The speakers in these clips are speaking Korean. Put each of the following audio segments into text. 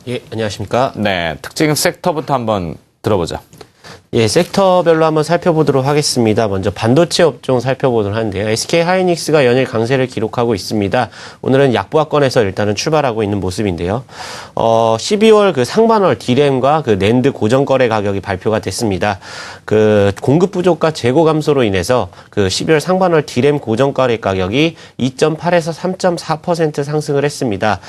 예, 안녕하십니까. 네, 특징 섹터부터 한번 들어보자. 예, 섹터별로 한번 살펴보도록 하겠습니다. 먼저 반도체 업종 살펴보도록 하는데요. SK하이닉스가 연일 강세를 기록하고 있습니다. 오늘은 약보합권에서 일단은 출발하고 있는 모습인데요. 12월 그 상반월 D램과 그 낸드 고정거래 가격이 발표가 됐습니다. 그 공급 부족과 재고 감소로 인해서 그 12월 상반월 D램 고정거래 가격이 2.8에서 3.4% 상승을 했습니다.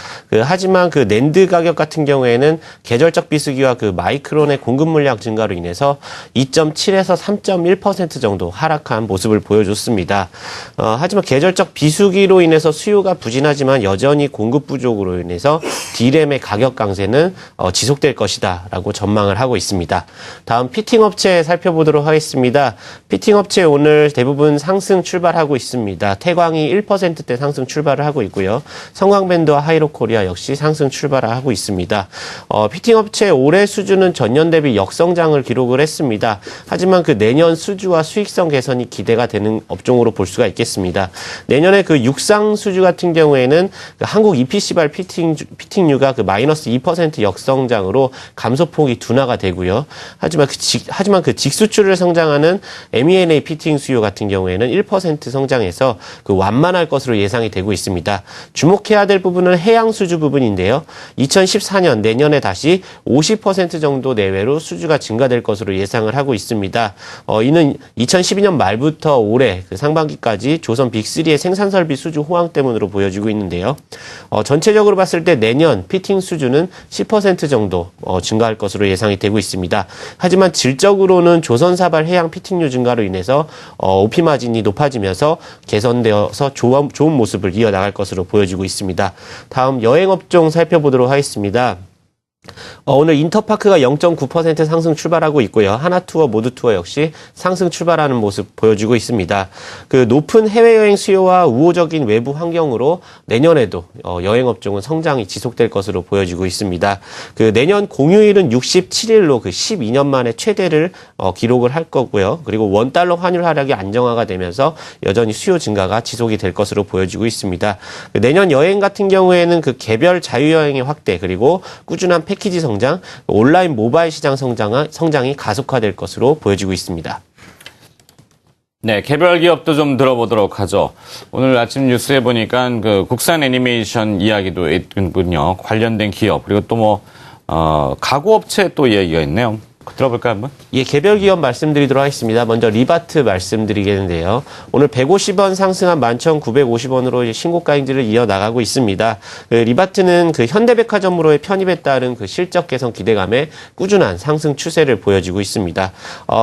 하지만 그 낸드 가격 같은 경우에는 계절적 비수기와 그 마이크론의 공급 물량 증가로 인해서 2.7에서 3.1% 정도 하락한 모습을 보여줬습니다. 하지만 계절적 비수기로 인해서 수요가 부진하지만 여전히 공급 부족으로 인해서 D램의 가격 강세는 지속될 것이다라고 전망을 하고 있습니다. 다음 피팅 업체 살펴보도록 하겠습니다. 피팅 업체 오늘 대부분 상승 출발하고 있습니다. 태광이 1%대 상승 출발을 하고 있고요. 성광밴드와 하이로코리아 역시 상승 출발을 하고 있습니다. 피팅 업체 올해 수주는 전년 대비 역성장을 기록을 했습니다. 하지만 그 내년 수주와 수익성 개선이 기대가 되는 업종으로 볼 수가 있겠습니다. 내년에 그 육상 수주 같은 경우에는 그 한국 EPC발 피팅류가 그 마이너스 2% 역성장으로 감소폭이 둔화가 되고요. 하지만 그 직수출을 성장하는 MENA 피팅 수요 같은 경우에는 1% 성장해서 그 완만할 것으로 예상이 되고 있습니다. 주목해야 될 부분은 해양 수주 부분인데요. 2014년 내년에 다시 50% 정도 내외로 수주가 증가될 것으로 예상을 하고 있습니다. 이는 2012년 말부터 올해 그 상반기까지 조선 빅3의 생산 설비 수주 호황 때문으로 보여지고 있는데요. 전체적으로 봤을 때 내년 피팅 수주는 10% 정도 증가할 것으로 예상이 되고 있습니다. 하지만 질적으로는 조선사발 해양 피팅류 증가로 인해서 OP 마진이 높아지면서 개선되어서 좋은 모습을 이어나갈 것으로 보여지고 있습니다. 다음 여행업종 살펴보도록 하겠습니다. 오늘 인터파크가 0.9% 상승 출발하고 있고요. 하나투어, 모두투어 역시 상승 출발하는 모습 보여주고 있습니다. 그 높은 해외여행 수요와 우호적인 외부 환경으로 내년에도 여행업종은 성장이 지속될 것으로 보여지고 있습니다. 그 내년 공휴일은 67일로 그 12년 만에 최대를 기록을 할 거고요. 그리고 원달러 환율 하락이 안정화가 되면서 여전히 수요 증가가 지속이 될 것으로 보여지고 있습니다. 그 내년 여행 같은 경우에는 그 개별 자유여행의 확대 그리고 꾸준한 패키지 성장, 온라인 모바일 시장 성장이 가속화될 것으로 보여지고 있습니다. 네, 개별 기업도 좀 들어보도록 하죠. 오늘 아침 뉴스에 보니까 그 국산 애니메이션 이야기도 있군요. 관련된 기업, 그리고 또 가구업체 또 이야기가 있네요. 들어볼까요, 한번? 예, 개별 기업 말씀드리도록 하겠습니다. 먼저 리바트 말씀드리겠는데요. 오늘 150원 상승한 11,950원으로 신고가 행진을 이어나가고 있습니다. 리바트는 그 현대백화점으로의 편입에 따른 그 실적 개선 기대감에 꾸준한 상승 추세를 보여지고 있습니다.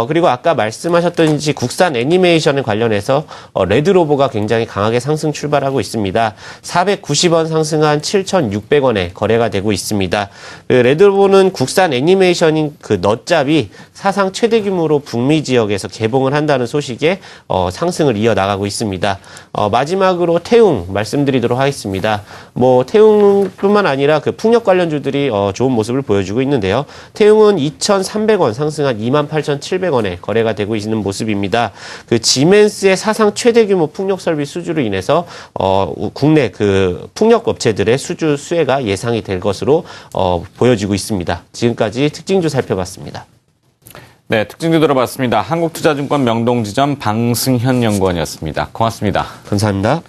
그리고 아까 말씀하셨던지 국산 애니메이션에 관련해서 레드로보가 굉장히 강하게 상승 출발하고 있습니다. 490원 상승한 7,600원에 거래가 되고 있습니다. 레드로보는 국산 애니메이션인 그 넛잡이 사상 최대 규모로 북미 지역에서 개봉을 한다는 소식에 상승을 이어나가고 있습니다. 마지막으로 태웅 말씀드리도록 하겠습니다. 태웅뿐만 아니라 그 풍력 관련주들이 좋은 모습을 보여주고 있는데요. 태웅은 2,300원 상승한 28,700원에 거래가 되고 있는 모습입니다. 그 지멘스의 사상 최대 규모 풍력 설비 수주로 인해서 국내 그 풍력 업체들의 수주 수혜가 예상이 될 것으로 보여지고 있습니다. 지금까지 특징주 살펴봤습니다. 네, 특징도 들어봤습니다. 한국투자증권 명동지점 방승현 연구원이었습니다. 고맙습니다. 감사합니다.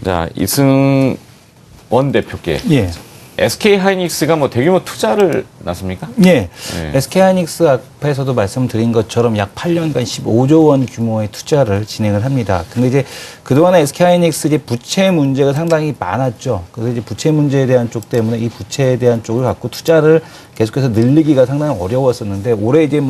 자, 이승원 대표께. 예. SK하이닉스가 대규모 투자를 났습니까? 예. SK하이닉스 앞에서도 말씀드린 것처럼 약 8년간 15조 원 규모의 투자를 진행을 합니다. 근데 이제 그동안에 SK하이닉스 부채 문제가 상당히 많았죠. 그래서 이제 부채 문제에 대한 쪽 때문에 이 부채에 대한 쪽을 갖고 투자를 계속해서 늘리기가 상당히 어려웠었는데 올해 이제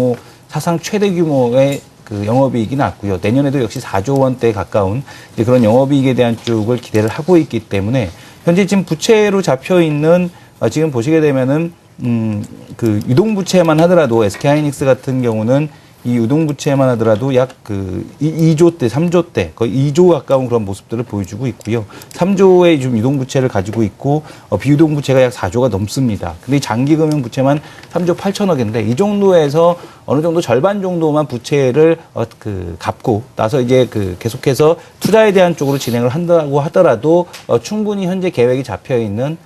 사상 최대 규모의 그 영업이익이 났고요. 내년에도 역시 4조 원대에 가까운 이제 그런 영업이익에 대한 쪽을 기대를 하고 있기 때문에 현재 지금 부채로 잡혀 있는 지금 보시게 되면은 그 유동부채만 하더라도 SK하이닉스 같은 경우는 이 유동부채만 하더라도 약 2조대, 3조대, 거의 2조 가까운 그런 모습들을 보여주고 있고요. 3조의 좀 유동부채를 가지고 있고, 비유동부채가 약 4조가 넘습니다. 근데 이 장기금융부채만 3조 8천억인데, 이 정도에서 어느 정도 절반 정도만 부채를, 갚고 나서 이제 계속해서 투자에 대한 쪽으로 진행을 한다고 하더라도, 충분히 현재 계획이 잡혀 있는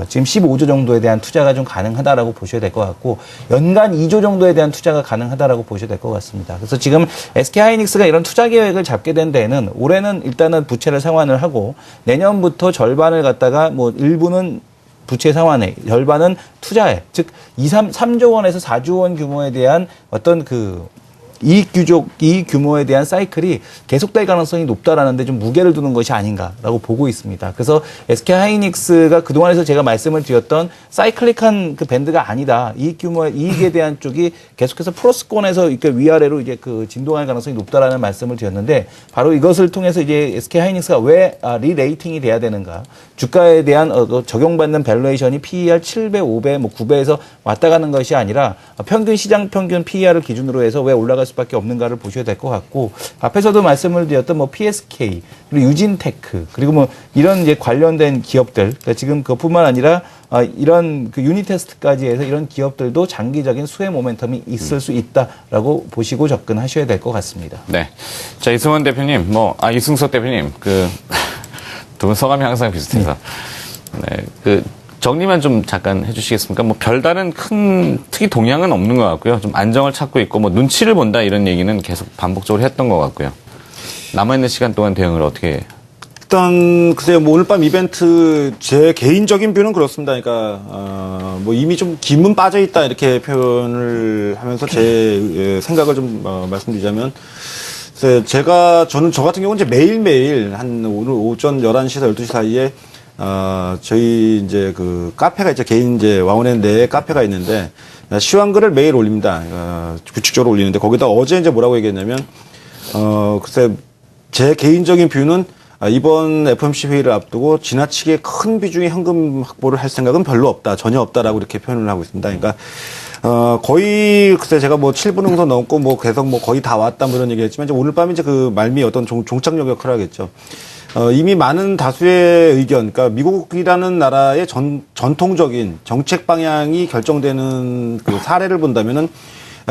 지금 15조 정도에 대한 투자가 좀 가능하다라고 보셔야 될 것 같고 연간 2조 정도에 대한 투자가 가능하다라고 보셔야 될 것 같습니다. 그래서 지금 SK하이닉스가 이런 투자 계획을 잡게 된 데에는 올해는 일단은 부채를 상환을 하고 내년부터 절반을 갖다가 뭐 일부는 부채 상환에 절반은 투자에 즉 3조 원에서 4조 원 규모에 대한 어떤 그 이익 규모에 대한 사이클이 계속될 가능성이 높다라는데 좀 무게를 두는 것이 아닌가라고 보고 있습니다. 그래서 SK하이닉스가 그동안에서 제가 말씀을 드렸던 사이클릭한 그 밴드가 아니다. 이익에 대한 쪽이 계속해서 플러스권에서 이렇게 위아래로 이제 그 진동할 가능성이 높다라는 말씀을 드렸는데 바로 이것을 통해서 이제 SK하이닉스가 왜 리레이팅이 돼야 되는가? 주가에 대한 적용받는 밸류에이션이 PER 7배, 5배, 뭐 9배에서 왔다 가는 것이 아니라 시장 평균 PER을 기준으로 해서 왜 올라갈 수밖에 없는가를 보셔야 될 것 같고 앞에서도 말씀을 드렸던 뭐 PSK 그리고 유진테크 그리고 뭐 이런 이제 관련된 기업들 그러니까 지금 그것뿐만 아니라 이런 그 유니테스트까지 해서 이런 기업들도 장기적인 수혜 모멘텀이 있을 수 있다라고 보시고 접근하셔야 될 것 같습니다. 네. 자, 이승원 대표님, 이승석 대표님, 두 분 성함이 항상 비슷해서. 네. 정리만 좀 잠깐 해주시겠습니까? 뭐 별다른 큰 특이 동향은 없는 것 같고요. 좀 안정을 찾고 있고 뭐 눈치를 본다 이런 얘기는 계속 반복적으로 했던 것 같고요. 남아있는 시간 동안 대응을 어떻게? 일단 글쎄요. 뭐 오늘 밤 이벤트 제 개인적인 뷰는 그렇습니다. 그러니까 뭐 이미 좀 김은 빠져 있다 이렇게 표현을 하면서 제 생각을 좀 말씀드리자면. 저는 저 같은 경우는 이제 매일매일 한 오늘 오전 11시에서 12시 사이에 저희 이제 그 카페가 있죠. 개인 이제 왕원의 내에 카페가 있는데 시황글을 매일 올립니다. 규칙적으로 올리는데 거기다 어제 이제 뭐라고 얘기했냐면 글쎄 제 개인적인 뷰는 이번 FOMC 회의를 앞두고 지나치게 큰 비중의 현금 확보를 할 생각은 별로 없다. 전혀 없다라고 이렇게 표현을 하고 있습니다. 그러니까 거의, 글쎄, 제가 뭐 7분 응선 넘고 뭐 계속 뭐 거의 다 왔다 뭐 이런 얘기 했지만, 이제 오늘 밤에 이제 그 말미 어떤 종착역 역할을 하겠죠. 이미 많은 다수의 의견, 그러니까 미국이라는 나라의 전통적인 정책 방향이 결정되는 그 사례를 본다면은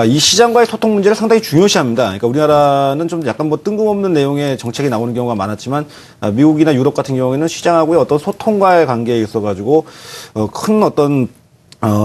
이 시장과의 소통 문제를 상당히 중요시합니다. 그러니까 우리나라는 좀 약간 뭐 뜬금없는 내용의 정책이 나오는 경우가 많았지만 미국이나 유럽 같은 경우에는 시장하고의 어떤 소통과의 관계에 있어가지고 큰 어떤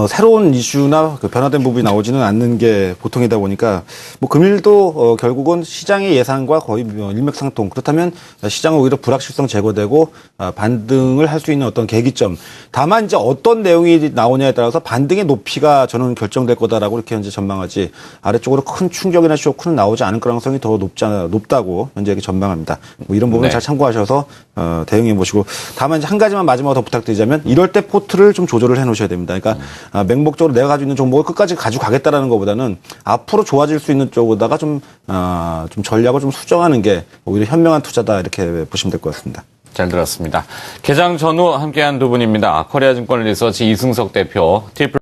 새로운 이슈나 변화된 부분이 나오지는 않는 게 보통이다 보니까 뭐 금일도 결국은 시장의 예상과 거의 일맥상통. 그렇다면 시장은 오히려 불확실성 제거되고 반등을 할 수 있는 어떤 계기점. 다만 이제 어떤 내용이 나오냐에 따라서 반등의 높이가 저는 결정될 거다라고 이렇게 현재 전망하지 아래쪽으로 큰 충격이나 쇼크는 나오지 않을 가능성이 더 높다고 현재 이렇게 전망합니다. 뭐 이런 부분 네. 잘 참고하셔서 대응해 보시고 다만 이제 한 가지만 마지막으로 더 부탁드리자면 이럴 때 포트를 좀 조절을 해 놓으셔야 됩니다. 그러니까 맹목적으로 내가 가지고 있는 종목을 끝까지 가지고 가겠다라는 것보다는 앞으로 좋아질 수 있는 쪽으로다가 좀 전략을 좀 수정하는 게 오히려 현명한 투자다 이렇게 보시면 될 것 같습니다. 잘 들었습니다. 개장 전후 함께한 두 분입니다. 코리아증권 리서치 이승석 대표, 트리플